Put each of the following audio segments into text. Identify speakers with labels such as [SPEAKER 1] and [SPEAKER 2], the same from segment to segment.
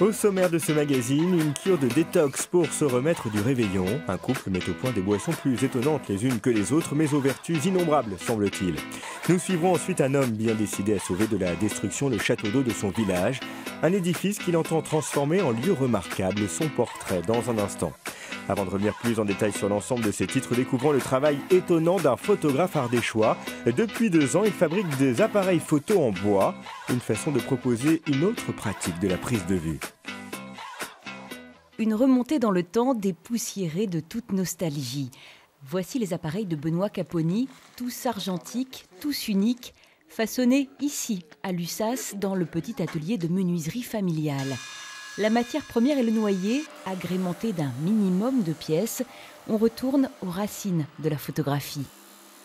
[SPEAKER 1] Au sommaire de ce magazine, une cure de détox pour se remettre du réveillon. Un couple met au point des boissons plus étonnantes les unes que les autres, mais aux vertus innombrables, semble-t-il. Nous suivrons ensuite un homme bien décidé à sauver de la destruction le château d'eau de son village. Un édifice qu'il entend transformer en lieu remarquable. Son portrait dans un instant. Avant de revenir plus en détail sur l'ensemble de ces titres, découvrons le travail étonnant d'un photographe ardéchois. Depuis 2 ans, il fabrique des appareils photo en bois. Une façon de proposer une autre pratique de la prise de vue.
[SPEAKER 2] Une remontée dans le temps dépoussiérée de toute nostalgie. Voici les appareils de Benoît Caponi, tous argentiques, tous uniques, façonnés ici, à Lussas, dans le petit atelier de menuiserie familiale. La matière première est le noyer, agrémenté d'un minimum de pièces. On retourne aux racines de la photographie.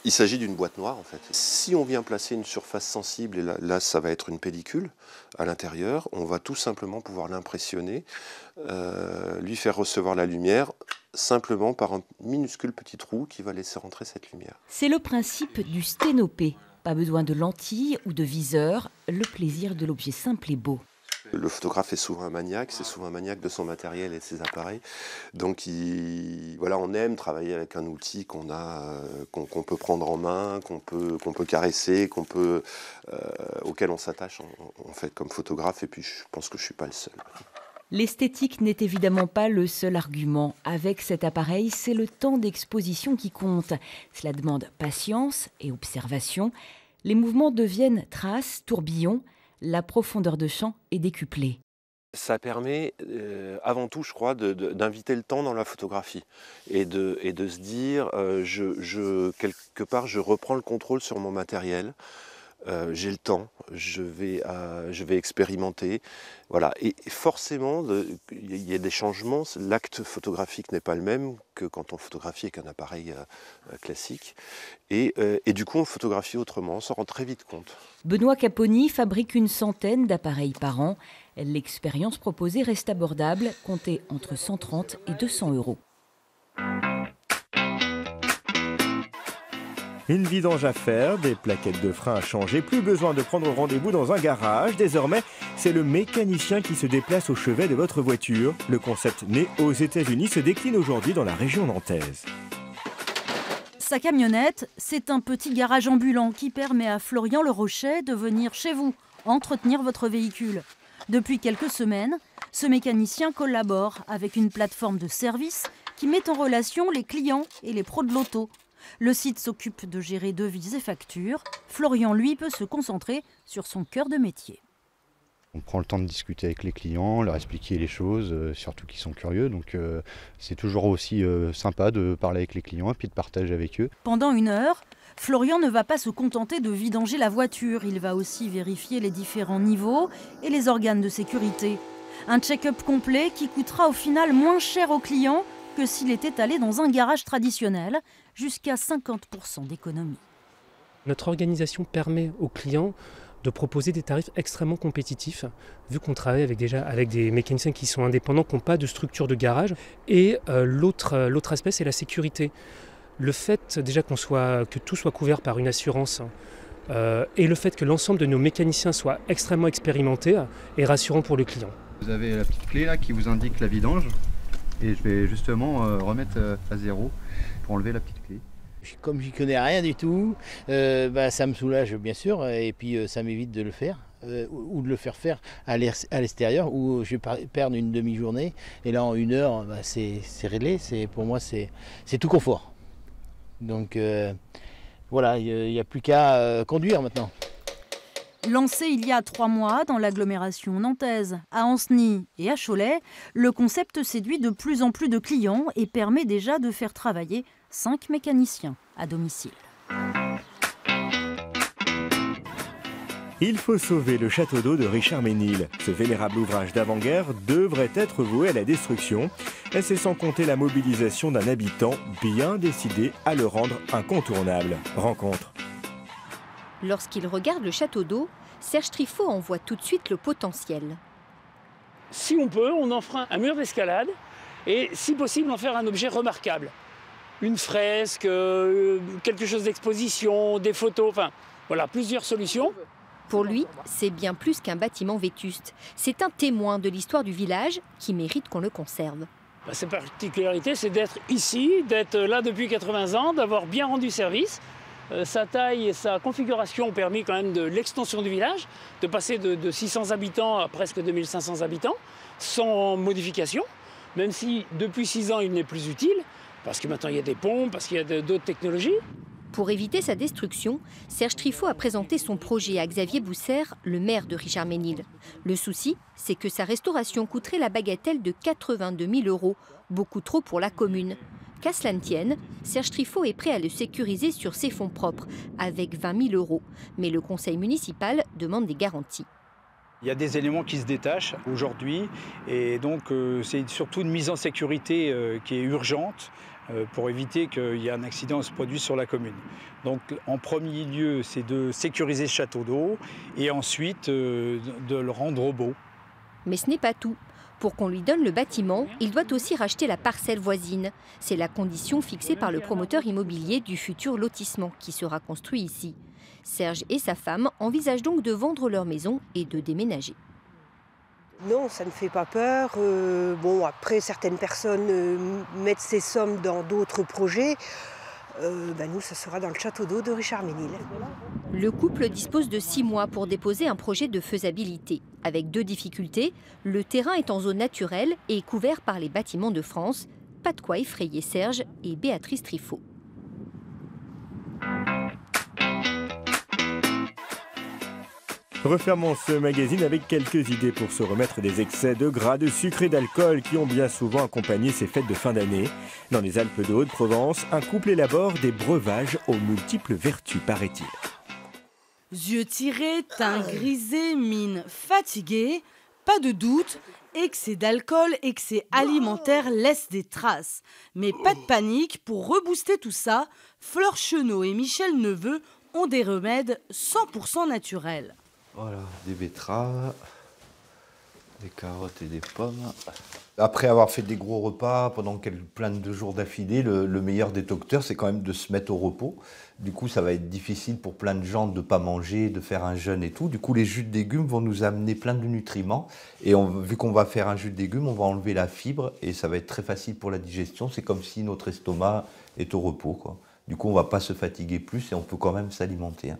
[SPEAKER 3] Il s'agit d'une boîte noire en fait. Si on vient placer une surface sensible, et là ça va être une pellicule à l'intérieur, on va tout simplement pouvoir l'impressionner, lui faire recevoir la lumière simplement par un minuscule petit trou qui va laisser rentrer cette lumière.
[SPEAKER 2] C'est le principe du sténopé. Pas besoin de lentilles ou de viseur, le plaisir de l'objet simple et beau.
[SPEAKER 3] Le photographe est souvent un maniaque, c'est souvent un maniaque de son matériel et de ses appareils. Donc voilà, on aime travailler avec un outil qu'on peut prendre en main, qu'on peut caresser, auquel on s'attache en fait comme photographe. Et puis je pense que je ne suis pas le seul.
[SPEAKER 2] L'esthétique n'est évidemment pas le seul argument. Avec cet appareil, c'est le temps d'exposition qui compte. Cela demande patience et observation. Les mouvements deviennent traces, tourbillons. La profondeur de champ est décuplée.
[SPEAKER 3] Ça permet avant tout, je crois, d'inviter le temps dans la photographie et de se dire, quelque part, je reprends le contrôle sur mon matériel. J'ai le temps, je vais expérimenter. Voilà. Et forcément, il y a des changements. L'acte photographique n'est pas le même que quand on photographie avec un appareil classique. Et du coup, on photographie autrement, on s'en rend très vite compte.
[SPEAKER 2] Benoît Caponi fabrique une centaine d'appareils par an. L'expérience proposée reste abordable, comptée entre 130 et 200 €.
[SPEAKER 1] Une vidange à faire, des plaquettes de frein à changer, plus besoin de prendre rendez-vous dans un garage. Désormais, c'est le mécanicien qui se déplace au chevet de votre voiture. Le concept né aux États-Unis se décline aujourd'hui dans la région nantaise.
[SPEAKER 4] Sa camionnette, c'est un petit garage ambulant qui permet à Florian Le Rochet de venir chez vous entretenir votre véhicule. Depuis quelques semaines, ce mécanicien collabore avec une plateforme de service qui met en relation les clients et les pros de l'auto. Le site s'occupe de gérer devis et factures. Florian, lui, peut se concentrer sur son cœur de métier.
[SPEAKER 5] On prend le temps de discuter avec les clients, leur expliquer les choses, surtout qu'ils sont curieux. Donc c'est toujours aussi sympa de parler avec les clients et puis de partager avec eux.
[SPEAKER 4] Pendant 1 heure, Florian ne va pas se contenter de vidanger la voiture. Il va aussi vérifier les différents niveaux et les organes de sécurité. Un check-up complet qui coûtera au final moins cher au client que s'il était allé dans un garage traditionnel, jusqu'à 50% d'économie.
[SPEAKER 6] Notre organisation permet aux clients de proposer des tarifs extrêmement compétitifs, vu qu'on travaille avec des mécaniciens qui sont indépendants, qui n'ont pas de structure de garage. Et l'autre aspect, c'est la sécurité. Le fait déjà que tout soit couvert par une assurance et le fait que l'ensemble de nos mécaniciens soient extrêmement expérimentés est rassurant pour le client.
[SPEAKER 5] Vous avez la petite clé là qui vous indique la vidange. Et je vais justement remettre à zéro pour enlever la petite clé.
[SPEAKER 7] Comme j'y connais rien du tout, ça me soulage bien sûr et puis ça m'évite de le faire ou de le faire à l'extérieur où je vais perdre une demi-journée et là en 1 heure c'est réglé, pour moi c'est tout confort. Donc voilà, il n'y a plus qu'à conduire maintenant.
[SPEAKER 4] Lancé il y a 3 mois dans l'agglomération nantaise, à Ancenis et à Cholet, le concept séduit de plus en plus de clients et permet déjà de faire travailler 5 mécaniciens à domicile.
[SPEAKER 1] Il faut sauver le château d'eau de Richard Ménil. Ce vénérable ouvrage d'avant-guerre devrait être voué à la destruction. Et c'est sans compter la mobilisation d'un habitant bien décidé à le rendre incontournable. Rencontre.
[SPEAKER 8] Lorsqu'il regarde le château d'eau, Serge Trifot en voit tout de suite le potentiel.
[SPEAKER 9] Si on peut, on enfreint un mur d'escalade et si possible en faire un objet remarquable. Une fresque, quelque chose d'exposition, des photos, enfin voilà, plusieurs solutions.
[SPEAKER 8] Pour lui, c'est bien plus qu'un bâtiment vétuste. C'est un témoin de l'histoire du village qui mérite qu'on le conserve.
[SPEAKER 9] Sa particularité, c'est d'être ici, d'être là depuis 80 ans, d'avoir bien rendu service. Sa taille et sa configuration ont permis quand même de l'extension du village, de passer de 600 habitants à presque 2500 habitants, sans modification, même si depuis 6 ans il n'est plus utile, parce que maintenant il y a des ponts, parce qu'il y a d'autres technologies.
[SPEAKER 8] Pour éviter sa destruction, Serge Triffaut a présenté son projet à Xavier Bousser, le maire de Richard-Ménil. Le souci, c'est que sa restauration coûterait la bagatelle de 82 000 €, beaucoup trop pour la commune. Qu'à cela ne tienne, Serge Triffaut est prêt à le sécuriser sur ses fonds propres, avec 20 000 €. Mais le conseil municipal demande des garanties.
[SPEAKER 10] Il y a des éléments qui se détachent aujourd'hui et donc c'est surtout une mise en sécurité qui est urgente pour éviter qu'il y ait un accident se produise sur la commune. Donc en premier lieu, c'est de sécuriser ce château d'eau et ensuite de le rendre beau.
[SPEAKER 8] Mais ce n'est pas tout. Pour qu'on lui donne le bâtiment, il doit aussi racheter la parcelle voisine. C'est la condition fixée par le promoteur immobilier du futur lotissement qui sera construit ici. Serge et sa femme envisagent donc de vendre leur maison et de déménager.
[SPEAKER 11] Non, ça ne fait pas peur. Bon, après, certaines personnes mettent ces sommes dans d'autres projets. Nous, ça sera dans le château d'eau de Richard-Ménil.
[SPEAKER 8] Le couple dispose de 6 mois pour déposer un projet de faisabilité. Avec 2 difficultés, le terrain est en zone naturelle et couvert par les bâtiments de France. Pas de quoi effrayer Serge et Béatrice Triffaut.
[SPEAKER 1] Refermons ce magazine avec quelques idées pour se remettre des excès de gras, de sucre et d'alcool qui ont bien souvent accompagné ces fêtes de fin d'année. Dans les Alpes de Haute-Provence, un couple élabore des breuvages aux multiples vertus, paraît-il.
[SPEAKER 12] Yeux tirés, teint grisé, mine fatiguée, pas de doute, excès d'alcool, excès alimentaire laissent des traces. Mais pas de panique, pour rebooster tout ça, Fleur Chenot et Michel Neveu ont des remèdes 100% naturels.
[SPEAKER 13] Voilà, des betteraves, des carottes et des pommes. Après avoir fait des gros repas pendant plein de jours d'affilée, le meilleur détocteur, c'est quand même de se mettre au repos. Du coup, ça va être difficile pour plein de gens de ne pas manger, de faire un jeûne et tout. Du coup, les jus de légumes vont nous amener plein de nutriments. Et vu qu'on va faire un jus de légumes, on va enlever la fibre et ça va être très facile pour la digestion. C'est comme si notre estomac est au repos, quoi. Du coup, on ne va pas se fatiguer plus et on peut quand même s'alimenter.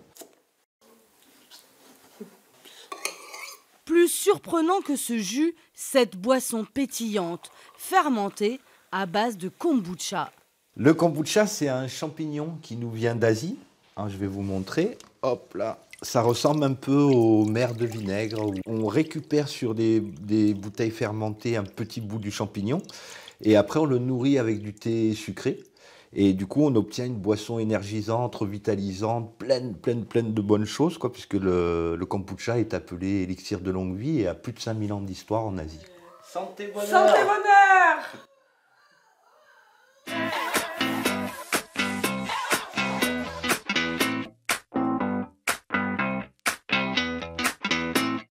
[SPEAKER 12] Plus surprenant que ce jus, cette boisson pétillante, fermentée à base de kombucha.
[SPEAKER 13] Le kombucha, c'est un champignon qui nous vient d'Asie. Je vais vous montrer. Hop là. Ça ressemble un peu aux mers de vinaigre. On récupère sur des bouteilles fermentées un petit bout du champignon. Et après, on le nourrit avec du thé sucré. Et du coup, on obtient une boisson énergisante, revitalisante, pleine de bonnes choses, quoi, puisque le kombucha est appelé élixir de longue vie et a plus de 5000 ans d'histoire en Asie.
[SPEAKER 14] Santé bonheur!
[SPEAKER 12] Santé bonheur!